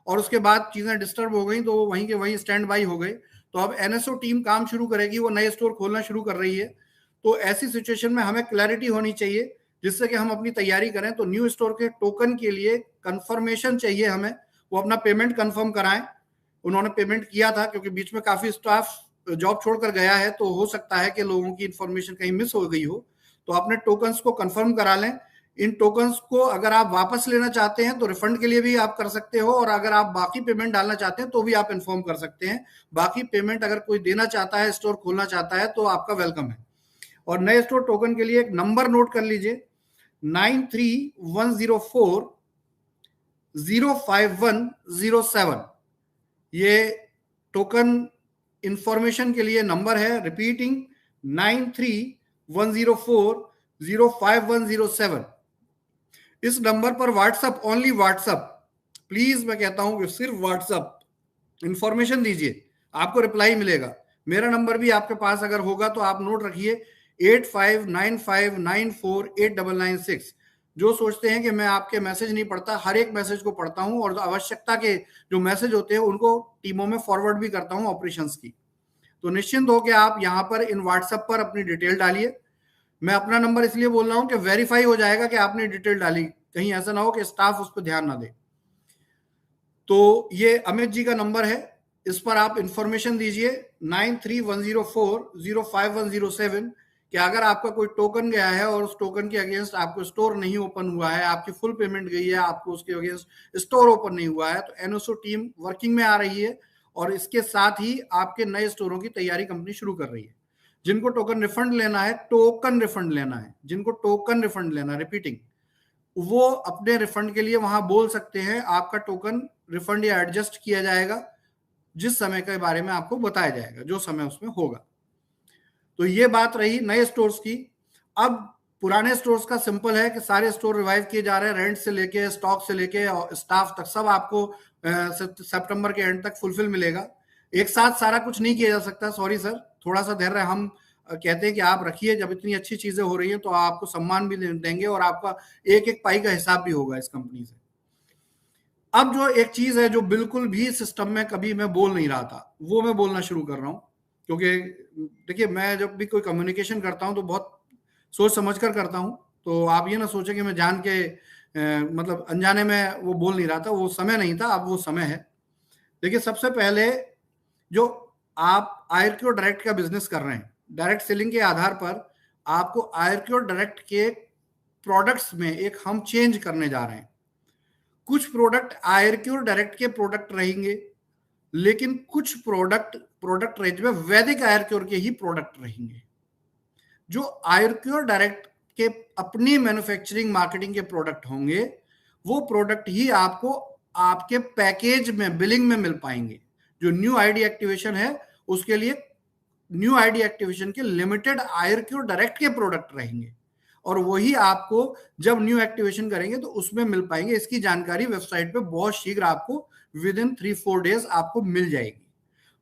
और उसके बाद चीजें डिस्टर्ब हो गई तो वो वहीं के वहीं स्टैंड बाई हो गए। तो अब एनएसओ टीम काम शुरू करेगी, वो नए स्टोर खोलना शुरू कर रही है। तो ऐसी सिचुएशन में हमें क्लैरिटी होनी चाहिए जिससे कि हम अपनी तैयारी करें। तो न्यू स्टोर के टोकन के लिए कंफर्मेशन चाहिए हमें, वो अपना पेमेंट कंफर्म कराएं। उन्होंने पेमेंट किया था क्योंकि बीच में काफी स्टाफ जॉब छोड़कर गया है, तो हो सकता है कि लोगों की इंफॉर्मेशन कहीं मिस हो गई हो। तो अपने टोकन्स को कंफर्म करा लें। इन टोकन्स को अगर आप वापस लेना चाहते हैं तो रिफंड के लिए भी आप कर सकते हो, और अगर आप बाकी पेमेंट डालना चाहते हैं तो भी आप इन्फॉर्म कर सकते हैं। बाकी पेमेंट अगर कोई देना चाहता है, स्टोर खोलना चाहता है, तो आपका वेलकम है। और नए स्टोर टोकन के लिए एक नंबर नोट कर लीजिए, 9310405107। ये टोकन इंफॉर्मेशन के लिए नंबर है। रिपीटिंग, 9310405107। इस नंबर पर व्हाट्सएप, ओनली व्हाट्सएप, प्लीज मैं कहता हूं कि सिर्फ व्हाट्सएप इंफॉर्मेशन दीजिए, आपको रिप्लाई मिलेगा। मेरा नंबर भी आपके पास अगर होगा तो आप नोट रखिए, 8595948996। जो सोचते हैं कि मैं आपके मैसेज नहीं पढ़ता, हर एक मैसेज को पढ़ता हूं और आवश्यकता के जो मैसेज होते हैं उनको टीमों में फॉरवर्ड भी करता हूं ऑपरेशंस की। तो निश्चिंत हो कि आप यहां पर इन व्हाट्सएप पर अपनी डिटेल डालिए। मैं अपना नंबर इसलिए बोल रहा हूं कि वेरीफाई हो जाएगा कि आपने डिटेल डाली, कहीं ऐसा ना हो कि स्टाफ उस पर ध्यान ना दे। तो ये अमित जी का नंबर है, इस पर आप इंफॉर्मेशन दीजिए, 9310405107, कि अगर आपका कोई टोकन गया है और उस टोकन के अगेंस्ट आपको स्टोर नहीं ओपन हुआ है, आपकी फुल पेमेंट गई है, आपको उसके अगेंस्ट स्टोर ओपन नहीं हुआ है, तो एनओसो टीम वर्किंग में आ रही है और इसके साथ ही आपके नए स्टोरों की तैयारी कंपनी शुरू कर रही है। जिनको टोकन रिफंड लेना है, टोकन रिफंड लेना है, जिनको टोकन रिफंड लेना है, रिपीटिंग, वो अपने रिफंड के लिए वहां बोल सकते हैं। आपका टोकन रिफंड या एडजस्ट किया जाएगा जिस समय के बारे में आपको बताया जाएगा, जो समय उसमें होगा। तो ये बात रही नए स्टोर्स की। अब पुराने स्टोर्स का सिंपल है कि सारे स्टोर रिवाइव किए जा रहे हैं, रेंट से लेके, स्टॉक से लेके, स्टाफ तक, सब आपको सितंबर के एंड तक फुलफिल मिलेगा। एक साथ सारा कुछ नहीं किया जा सकता, सॉरी सर, थोड़ा सा धैर्य हम कहते हैं कि आप रखिए। जब इतनी अच्छी चीजें हो रही हैं तो आपको सम्मान भी देंगे और आपका एक एक पाई का हिसाब भी होगा इस कंपनी से। अब जो एक चीज है जो बिल्कुल भी सिस्टम में कभी मैं बोल नहीं रहा था, वो मैं बोलना शुरू कर रहा हूं, क्योंकि देखिए मैं जब भी कोई कम्युनिकेशन करता हूं तो बहुत सोच समझ कर करता हूं। तो आप ये ना सोचे कि मैं जान के मतलब अनजाने में वो बोल नहीं रहा था, वो समय नहीं था, अब वो समय है। देखिए सबसे पहले, जो आप आयरक्योर डायरेक्ट का बिजनेस कर रहे हैं, डायरेक्ट सेलिंग के आधार पर आपको आयरक्योर डायरेक्ट के प्रोडक्ट्स में एक हम चेंज करने जा रहे हैं। कुछ प्रोडक्ट आयरक्योर डायरेक्ट के प्रोडक्ट रहेंगे, लेकिन कुछ प्रोडक्ट रेंज में वैदिक आयरक्योर के ही प्रोडक्ट रहेंगे। जो आयरक्योर डायरेक्ट के अपनी मैन्युफैक्चरिंग मार्केटिंग के प्रोडक्ट होंगे, वो प्रोडक्ट ही आपको आपके पैकेज में, बिलिंग में मिल पाएंगे। जो न्यू आईडी एक्टिवेशन है उसके लिए न्यू आईडी एक्टिवेशन के लिमिटेड आयरक्योर डायरेक्ट के प्रोडक्ट रहेंगे, और वही आपको जब न्यू एक्टिवेशन करेंगे तो उसमें मिल पाएंगे। इसकी जानकारी वेबसाइट पे बहुत शीघ्र आपको विद इन 3-4 डेज आपको मिल जाएगी।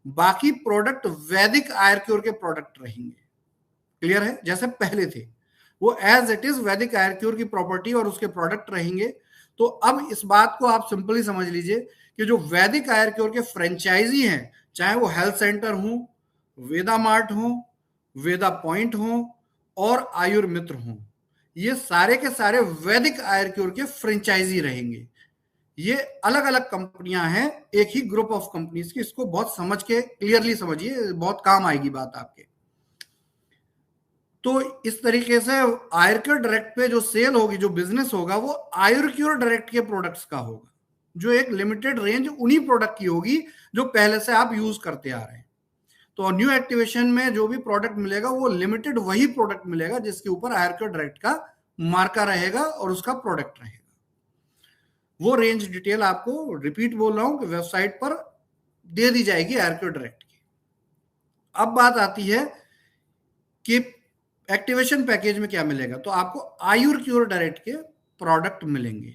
बाकी प्रोडक्ट वैदिक आयरक्योर के प्रोडक्ट रहेंगे, क्लियर है, जैसे पहले थे वो एज इट इज वैदिक आयरक्योर की प्रॉपर्टी और उसके प्रोडक्ट रहेंगे। तो अब इस बात को आप सिंपली समझ लीजिए कि जो वैदिक आयरक्योर के फ्रेंचाइजी हैं, चाहे वो हेल्थ सेंटर हो, वेदा मार्ट हो, वेदा पॉइंट हो और आयुर्मित्र हो, ये सारे के सारे वैदिक आयरक्योर के फ्रेंचाइजी रहेंगे। ये अलग अलग कंपनियां हैं, एक ही ग्रुप ऑफ कंपनीज की। इसको बहुत समझ के क्लियरली समझिए, बहुत काम आएगी बात आपके। तो इस तरीके से आयरक्योर डायरेक्ट पे जो सेल होगी, जो बिजनेस होगा, वो आयुर्क्योर डायरेक्ट के प्रोडक्ट्स का होगा। जो एक लिमिटेड रेंज उन्हीं प्रोडक्ट की होगी जो पहले से आप यूज करते आ रहे हैं। तो न्यू एक्टिवेशन में जो भी प्रोडक्ट मिलेगा वो लिमिटेड वही प्रोडक्ट मिलेगा जिसके ऊपर आयरक्योर डायरेक्ट का मार्का रहेगा और उसका प्रोडक्ट रहेगा। वो रेंज डिटेल आपको रिपीट बोल रहा हूं कि वेबसाइट पर दे दी जाएगी आयरक्योर डायरेक्ट की। अब बात आती है कि एक्टिवेशन पैकेज में क्या मिलेगा। तो आपको आयुर्क्योर डायरेक्ट के प्रोडक्ट मिलेंगे,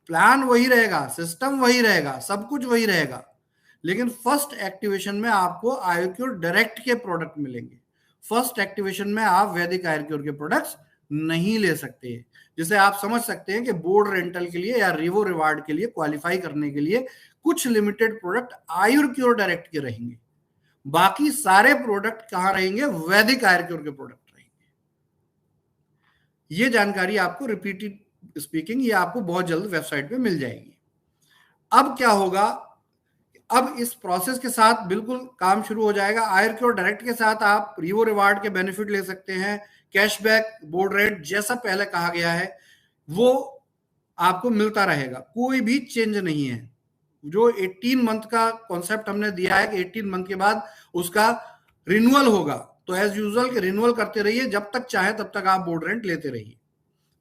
प्लान वही रहेगा, सिस्टम वही रहेगा, सब कुछ वही रहेगा, लेकिन फर्स्ट एक्टिवेशन में आपको आयुर्क्योर डायरेक्ट के प्रोडक्ट मिलेंगे। फर्स्ट एक्टिवेशन में आप वैदिक आयुर्क्योर के प्रोडक्ट्स नहीं ले सकते। जिसे आप समझ सकते हैं कि बोर्ड रेंटल के लिए या रिवो रिवार्ड के लिए क्वालिफाई करने के लिए कुछ लिमिटेड प्रोडक्ट आयुर्क्योर डायरेक्ट के रहेंगे, बाकी सारे प्रोडक्ट कहां रहेंगे, वैदिक आयुर्क्योर के प्रोडक्ट रहेंगे। ये जानकारी आपको रिपीटेड स्पीकिंग ये आपको बहुत जल्द वेबसाइट पे मिल जाएगी। अब क्या होगा, अब इस प्रोसेस के साथ बिल्कुल काम शुरू हो जाएगा। आयुर्क्योर डायरेक्ट के साथ आप रिवो रिवार्ड के बेनिफिट ले सकते हैं, कैशबैक, बोर्ड रेट जैसा पहले कहा गया है वो आपको मिलता रहेगा, कोई भी चेंज नहीं है। जो 18 मंथ का कॉन्सेप्ट हमने दिया है कि 18 मंथ के बाद उसका रिन्यूअल होगा, तो एज यूजुअल के रिन्यूअल करते रहिए, जब तक चाहे तब तक आप बोर्ड रेंट लेते रहिए,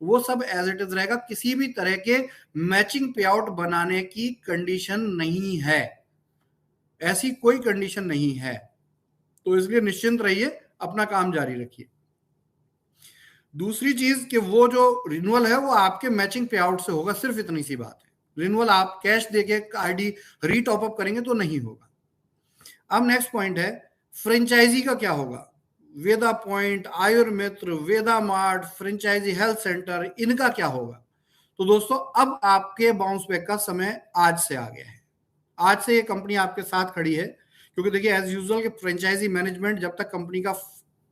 वो सब एज इट इज रहेगा। किसी भी तरह के मैचिंग पे आउट बनाने की कंडीशन नहीं है, ऐसी कोई कंडीशन नहीं है। तो इसलिए निश्चिंत रहिए, अपना काम जारी रखिए। दूसरी चीज कि वो जो रिन्यूअल है वो आपके मैचिंग पे आउट से होगा, सिर्फ इतनी सी बात है। रिन्यूअल आप कैश देके आईडी रीटॉप अप करेंगे तो नहीं होगा। अब नेक्स्ट पॉइंट है फ्रेंचाइजी का क्या होगा। वेदा पॉइंट, आयुर्मित्र, वेदा मार्ट, फ्रेंचाइजी हेल्थ सेंटर, इनका क्या होगा। तो दोस्तों अब आपके बाउंस बैक का समय आज से आ गया है। आज से ये कंपनी आपके साथ खड़ी है, क्योंकि देखिए एज यूजुअल के फ्रेंचाइजी मैनेजमेंट जब तक कंपनी का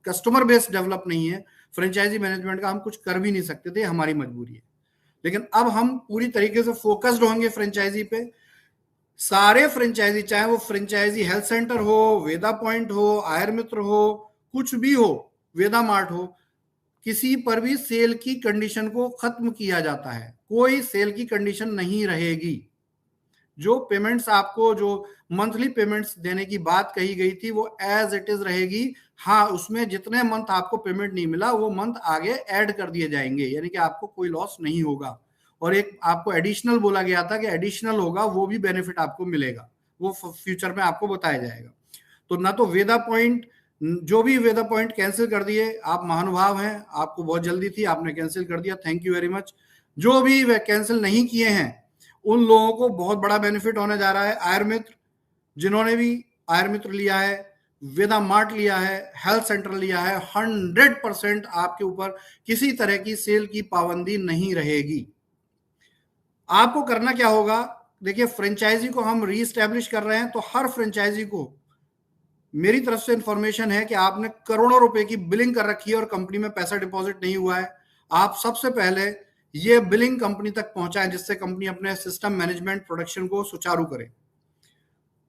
कस्टमर बेस डेवलप नहीं है, फ्रेंचाइजी मैनेजमेंट का हम कुछ कर भी नहीं सकते थे, हमारी मजबूरी है। लेकिन अब हम पूरी तरीके से फोकस्ड होंगे फ्रेंचाइजी पे। सारे फ्रेंचाइजी, चाहे वो फ्रेंचाइजी हेल्थ सेंटर हो, वेदा पॉइंट हो, आयुर्मित्र हो, कुछ भी हो, वेदा मार्ट हो, किसी पर भी सेल की कंडीशन को खत्म किया जाता है, कोई सेल की कंडीशन नहीं रहेगी। जो पेमेंट्स आपको, जो मंथली पेमेंट्स देने की बात कही गई थी वो एज इट इज रहेगी। हाँ, उसमें जितने मंथ आपको पेमेंट नहीं मिला वो मंथ आगे ऐड कर दिए जाएंगे, यानी कि आपको कोई लॉस नहीं होगा। और एक आपको एडिशनल बोला गया था कि एडिशनल होगा, वो भी बेनिफिट आपको मिलेगा, वो फ्यूचर में आपको बताया जाएगा। तो ना तो वेदा पॉइंट, जो भी वेदा पॉइंट कैंसिल कर दिए, आप महानुभाव हैं, आपको बहुत जल्दी थी, आपने कैंसिल कर दिया, थैंक यू वेरी मच। जो भी वे कैंसिल नहीं किए हैं उन लोगों को बहुत बड़ा बेनिफिट होने जा रहा है। आयुर्मित्र, जिन्होंने भी आयुर्मित्र लिया है, वेदा मार्ट लिया है, हेल्थ सेंटर लिया है, 100% आपके ऊपर किसी तरह की सेल की पाबंदी नहीं रहेगी। आपको करना क्या होगा, देखिए फ्रेंचाइजी को हम रीस्टैब्लिश कर रहे हैं, तो हर फ्रेंचाइजी को मेरी तरफ से इंफॉर्मेशन है कि आपने करोड़ों रुपए की बिलिंग कर रखी है और कंपनी में पैसा डिपॉजिट नहीं हुआ है। आप सबसे पहले ये बिलिंग कंपनी तक पहुंचाएं, जिससे कंपनी अपने सिस्टम मैनेजमेंट प्रोडक्शन को सुचारू करे।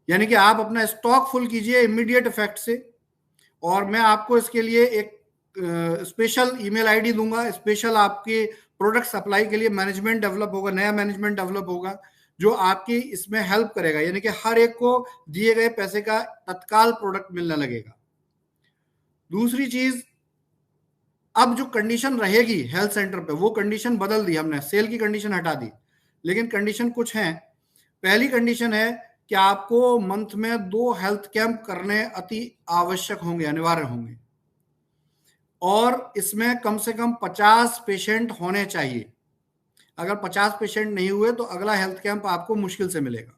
यानी कि आप अपना स्टॉक फुल कीजिए इमीडिएट इफेक्ट से। और मैं आपको इसके लिए एक स्पेशल ईमेल आईडी दूंगा, स्पेशल आपके प्रोडक्ट सप्लाई के लिए मैनेजमेंट डेवलप होगा, नया मैनेजमेंट डेवलप होगा जो आपकी इसमें हेल्प करेगा, यानी कि हर एक को दिए गए पैसे का तत्काल प्रोडक्ट मिलने लगेगा। दूसरी चीज, अब जो कंडीशन रहेगी हेल्थ सेंटर पे वो कंडीशन बदल दी हमने, सेल की कंडीशन हटा दी, लेकिन कंडीशन कुछ है। पहली कंडीशन है कि आपको मंथ में 2 हेल्थ कैंप करने अति आवश्यक होंगे, अनिवार्य होंगे, और इसमें कम से कम 50 पेशेंट होने चाहिए। अगर 50 पेशेंट नहीं हुए तो अगला हेल्थ कैंप आपको मुश्किल से मिलेगा।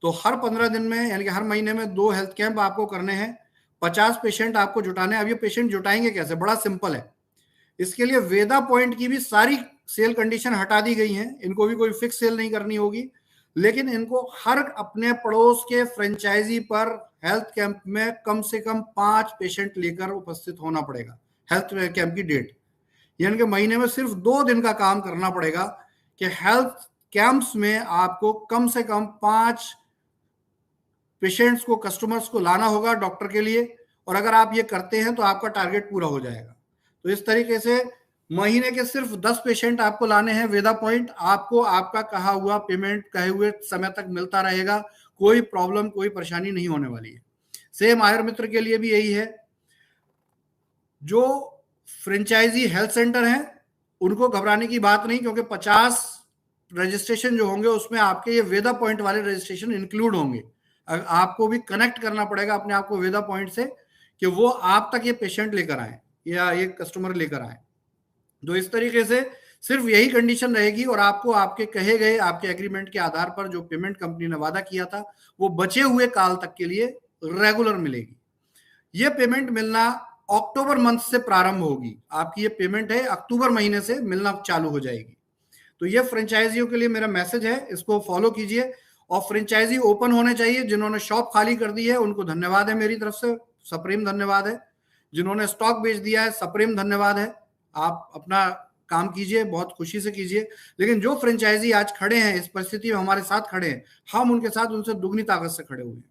तो हर 15 दिन में, यानी कि हर महीने में 2 हेल्थ कैंप आपको करने हैं, 50 पेशेंट आपको जुटाने हैं। अब ये पेशेंट जुटाएंगे कैसे, बड़ा सिंपल है। इसके लिए वेदा पॉइंट की भी सारी सेल कंडीशन हटा दी गई हैं, इनको भी कोई फिक्स सेल नहीं करनी होगी, लेकिन इनको हर अपने पड़ोस के फ्रेंचाइजी पर हेल्थ कैंप में कम से कम 5 पेशेंट लेकर उपस्थित होना पड़ेगा हेल्थ कैंप की डेट। यानी कि महीने में सिर्फ 2 दिन का काम करना पड़ेगा कि हेल्थ कैंप्स में आपको कम से कम 5 पेशेंट्स को, कस्टमर्स को लाना होगा डॉक्टर के लिए। और अगर आप ये करते हैं तो आपका टारगेट पूरा हो जाएगा। तो इस तरीके से महीने के सिर्फ 10 पेशेंट आपको लाने हैं वेदा पॉइंट, आपको आपका कहा हुआ पेमेंट कहे हुए समय तक मिलता रहेगा, कोई प्रॉब्लम कोई परेशानी नहीं होने वाली है। सेम आयुर मित्र के लिए भी यही है। जो फ्रेंचाइजी हेल्थ सेंटर हैं उनको घबराने की बात नहीं, क्योंकि 50 रजिस्ट्रेशन जो होंगे उसमें आपके ये वेदा पॉइंट वाले रजिस्ट्रेशन इंक्लूड होंगे। आपको भी कनेक्ट करना पड़ेगा अपने आप को वेदा पॉइंट से कि वो आप तक ये पेशेंट लेकर आए या ये कस्टमर लेकर आए। तो इस तरीके से सिर्फ यही कंडीशन रहेगी और आपको आपके कहे गए आपके एग्रीमेंट के आधार पर जो पेमेंट कंपनी ने वादा किया था वो बचे हुए काल तक के लिए रेगुलर मिलेगी। ये पेमेंट मिलना अक्टूबर मंथ से प्रारंभ होगी। आपकी ये पेमेंट है अक्टूबर महीने से मिलना चालू हो जाएगी। तो ये फ्रेंचाइजियों के लिए मेरा मैसेज है, इसको फॉलो कीजिए। और फ्रेंचाइजी ओपन होने चाहिए। जिन्होंने शॉप खाली कर दी है उनको धन्यवाद है मेरी तरफ से, सप्रेम धन्यवाद है। जिन्होंने स्टॉक बेच दिया है सप्रेम धन्यवाद है। आप अपना काम कीजिए, बहुत खुशी से कीजिए। लेकिन जो फ्रेंचाइजी आज खड़े हैं इस परिस्थिति में हमारे साथ खड़े हैं, हम उनके साथ उनसे दुगनी ताकत से खड़े हुए हैं।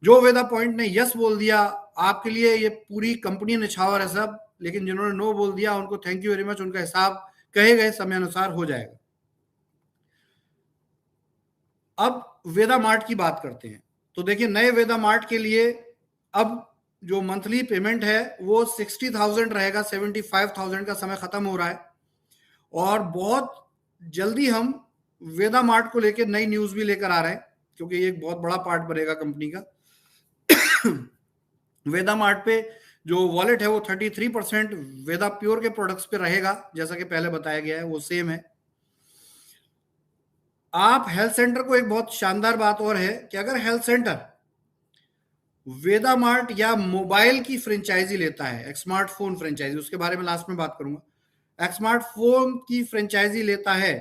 जो वेदा पॉइंट ने यस बोल दिया, आपके लिए ये पूरी कंपनी निछावर है सब, लेकिन जिन्होंने नो बोल दिया उनको थैंक यू वेरी मच, उनका हिसाब कहे गए समय अनुसार हो जाएगा। अब वेदा मार्ट की बात करते हैं। तो देखिए नए वेदा मार्ट के लिए अब जो मंथली पेमेंट है वो 60,000 रहेगा। 75,000 का समय खत्म हो रहा है और बहुत जल्दी हम वेदा मार्ट को लेकर नई न्यूज भी लेकर आ रहे हैं, क्योंकि ये एक बहुत बड़ा पार्ट बनेगा कंपनी का। वेदा मार्ट पे जो वॉलेट है वो 33% वेदा प्योर के प्रोडक्ट्स पे रहेगा, जैसा कि पहले बताया गया है वो सेम है। आप हेल्थ सेंटर को एक बहुत शानदार बात और है कि अगर हेल्थ सेंटर वेदा मार्ट या मोबाइल की फ्रेंचाइजी लेता है, स्मार्टफोन फ्रेंचाइजी, उसके बारे में लास्ट में बात करूंगा, स्मार्टफोन की फ्रेंचाइजी लेता है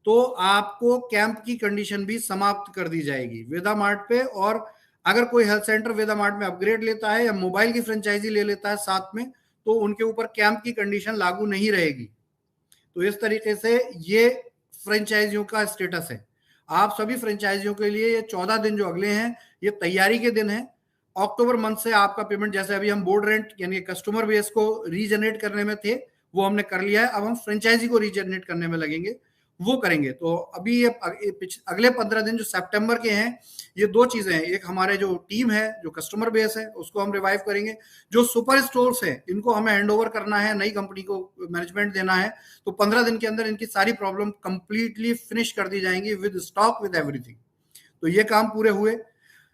तो आपको कैंप की कंडीशन भी समाप्त कर दी जाएगी वेदा मार्ट पे। और अगर कोई हेल्थ सेंटर वेदा मार्ट में अपग्रेड लेता है या मोबाइल की फ्रेंचाइजी ले लेता है साथ में, तो उनके ऊपर कैंप की कंडीशन लागू नहीं रहेगी। तो इस तरीके से ये फ्रेंचाइजियों का स्टेटस है। आप सभी फ्रेंचाइजियों के लिए ये 14 दिन जो अगले हैं ये तैयारी के दिन है। अक्टूबर मंथ से आपका पेमेंट, जैसे अभी हम बोर्ड रेंट यानी कस्टमर बेस को रीजनरेट करने में थे वो हमने कर लिया है, अब हम फ्रेंचाइजी को रीजनरेट करने में लगेंगे, वो करेंगे। तो अभी ये अगले 15 दिन जो सितंबर के हैं ये दो चीजें हैं। एक हमारे जो टीम है जो कस्टमर बेस है उसको हम रिवाइव करेंगे। जो सुपर स्टोर्स है इनको हमें हैंड ओवर करना है, नई कंपनी को मैनेजमेंट देना है। तो 15 दिन के अंदर इनकी सारी प्रॉब्लम कंप्लीटली फिनिश कर दी जाएंगी विद स्टॉक विद एवरीथिंग। तो ये काम पूरे हुए।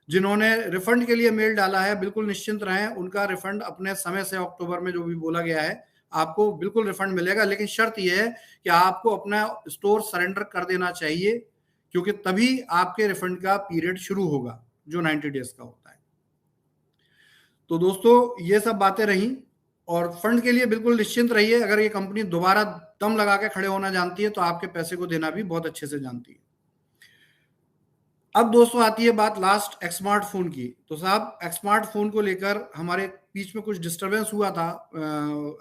जिन्होंने रिफंड के लिए मेल डाला है बिल्कुल निश्चिंत रहें, उनका रिफंड अपने समय से अक्टूबर में जो भी बोला गया है आपको बिल्कुल रिफंड मिलेगा। लेकिन शर्त यह है कि आपको अपना स्टोर सरेंडर कर देना चाहिए, क्योंकि तभी आपके रिफंड का पीरियड शुरू होगा जो 90 डेज का होता है। तो दोस्तों ये सब बातें रही और फंड के लिए बिल्कुल निश्चिंत रहिए। अगर ये कंपनी दोबारा दम लगा के खड़े होना जानती है तो आपके पैसे को देना भी बहुत अच्छे से जानती है। अब दोस्तों आती है बात लास्ट स्मार्टफोन की। तो साहब स्मार्टफोन को लेकर हमारे बीच में कुछ डिस्टरबेंस हुआ था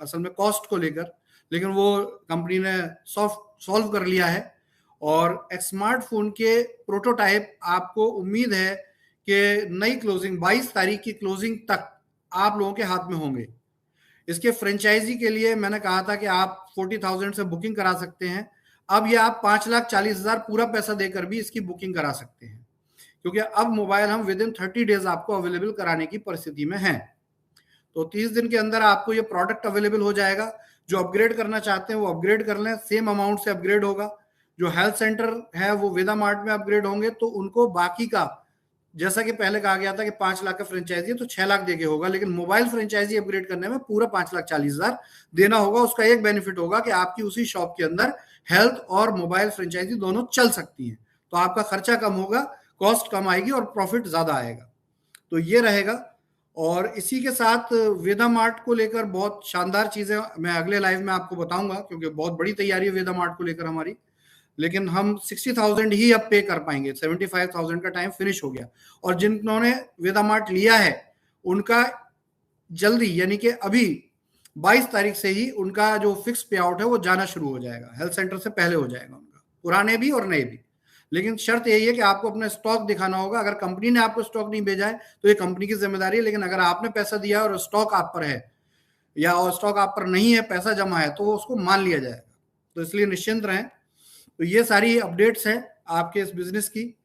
असल में कॉस्ट को लेकर, लेकिन वो कंपनी ने सॉल्व कर लिया है। और स्मार्टफोन के प्रोटोटाइप आपको उम्मीद है कि नई क्लोजिंग 22 तारीख की क्लोजिंग तक आप लोगों के हाथ में होंगे। इसके फ्रेंचाइजी के लिए मैंने कहा था कि आप 40,000 से बुकिंग करा सकते हैं। अब ये आप 5,40,000 पूरा पैसा देकर भी इसकी बुकिंग करा सकते हैं, क्योंकि अब मोबाइल हम विद इन 30 डेज आपको अवेलेबल कराने की परिस्थिति में हैं। तो 30 दिन के अंदर आपको ये प्रोडक्ट अवेलेबल हो जाएगा। जो अपग्रेड करना चाहते हैं वो अपग्रेड कर लें, सेम अमाउंट से अपग्रेड होगा। जो हेल्थ सेंटर है वो वेदा मार्ट में अपग्रेड होंगे तो उनको बाकी का, जैसा कि पहले कहा गया था कि 5 लाख का फ्रेंचाइजी है तो 6 लाख देके होगा, लेकिन मोबाइल फ्रेंचाइजी अपग्रेड करने में पूरा 5,40,000 देना होगा। उसका एक बेनिफिट होगा कि आपकी उसी शॉप के अंदर हेल्थ और मोबाइल फ्रेंचाइजी दोनों चल सकती है। तो आपका खर्चा कम होगा, कॉस्ट कम आएगी और प्रॉफिट ज्यादा आएगा। तो ये रहेगा। और इसी के साथ वेदा मार्ट को लेकर बहुत शानदार चीजें मैं अगले लाइव में आपको बताऊंगा, क्योंकि बहुत बड़ी तैयारी है वेदा मार्ट को लेकर हमारी। लेकिन हम 60,000 ही अब पे कर पाएंगे, 75,000 का टाइम फिनिश हो गया। और जिन्होंने वेदा मार्ट लिया है उनका जल्दी यानी कि अभी 22 तारीख से ही उनका जो फिक्स पे आउट है वो जाना शुरू हो जाएगा। हेल्थ सेंटर से पहले हो जाएगा उनका, पुराने भी और नए भी। लेकिन शर्त यही है कि आपको अपना स्टॉक दिखाना होगा। अगर कंपनी ने आपको स्टॉक नहीं भेजा है तो ये कंपनी की जिम्मेदारी है, लेकिन अगर आपने पैसा दिया और स्टॉक आप पर है या स्टॉक आप पर नहीं है, पैसा जमा है, तो उसको मान लिया जाएगा। तो इसलिए निश्चिंत रहें। तो ये सारी अपडेट्स हैं आपके इस बिजनेस की।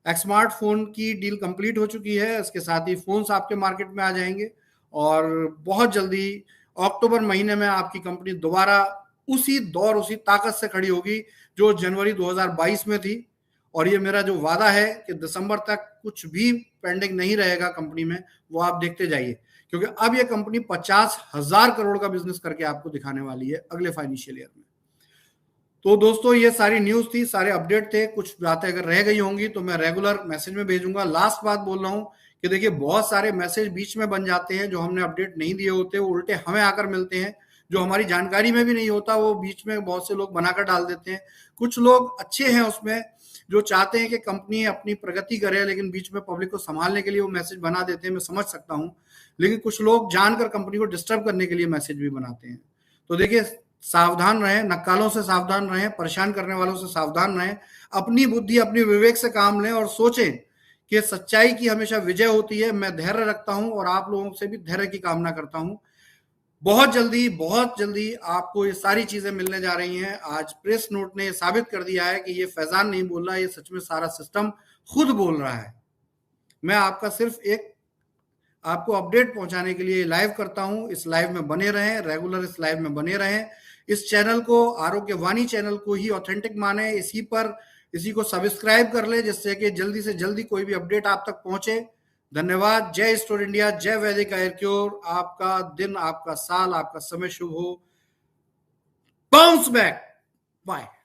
स्मार्टफोन की डील कंप्लीट हो चुकी है, इसके साथ ही फोन्स आपके मार्केट में आ जाएंगे और बहुत जल्दी अक्टूबर महीने में आपकी कंपनी दोबारा उसी दौर, उसी ताकत से खड़ी होगी जो जनवरी 2022 में थी। और ये मेरा जो वादा है कि दिसंबर तक कुछ भी पेंडिंग नहीं रहेगा कंपनी में, वो आप देखते जाइए, क्योंकि अब ये कंपनी 50,000 करोड़ का बिजनेस करके आपको दिखाने वाली है अगले फाइनेंशियल ईयर में। तो दोस्तों ये सारी न्यूज थी, सारे अपडेट थे। कुछ बातें अगर रह गई होंगी तो मैं रेगुलर मैसेज में भेजूंगा। लास्ट बात बोल रहा हूं कि देखिए बहुत सारे मैसेज बीच में बन जाते हैं जो हमने अपडेट नहीं दिए होते, वो उल्टे हमें आकर मिलते हैं, जो हमारी जानकारी में भी नहीं होता, वो बीच में बहुत से लोग बनाकर डाल देते हैं। कुछ लोग अच्छे हैं उसमें जो चाहते हैं कि कंपनी अपनी प्रगति करे, लेकिन बीच में पब्लिक को संभालने के लिए वो मैसेज बना देते हैं, मैं समझ सकता हूं। लेकिन कुछ लोग जानकर कंपनी को डिस्टर्ब करने के लिए मैसेज भी बनाते हैं। तो देखिए सावधान रहें, नक्कालों से सावधान रहें, परेशान करने वालों से सावधान रहें, अपनी बुद्धि अपनी विवेक से काम लें और सोचें कि सच्चाई की हमेशा विजय होती है। मैं धैर्य रखता हूं और आप लोगों से भी धैर्य की कामना करता हूं। बहुत जल्दी आपको ये सारी चीजें मिलने जा रही हैं। आज प्रेस नोट ने साबित कर दिया है कि ये फैजान नहीं बोल रहा है, ये सच में सारा सिस्टम खुद बोल रहा है। मैं आपका सिर्फ एक आपको अपडेट पहुंचाने के लिए लाइव करता हूं। इस लाइव में बने रहें, रेगुलर इस लाइव में बने रहें। इस चैनल को, आरोग्यवाणी चैनल को ही ऑथेंटिक माने, इसी को सब्सक्राइब कर ले, जिससे कि जल्दी से जल्दी कोई भी अपडेट आप तक पहुंचे। धन्यवाद। जय स्टोर इंडिया, जय वैदिक आयुर क्योर। आपका दिन, आपका साल, आपका समय शुभ हो। Bounce back. बाय।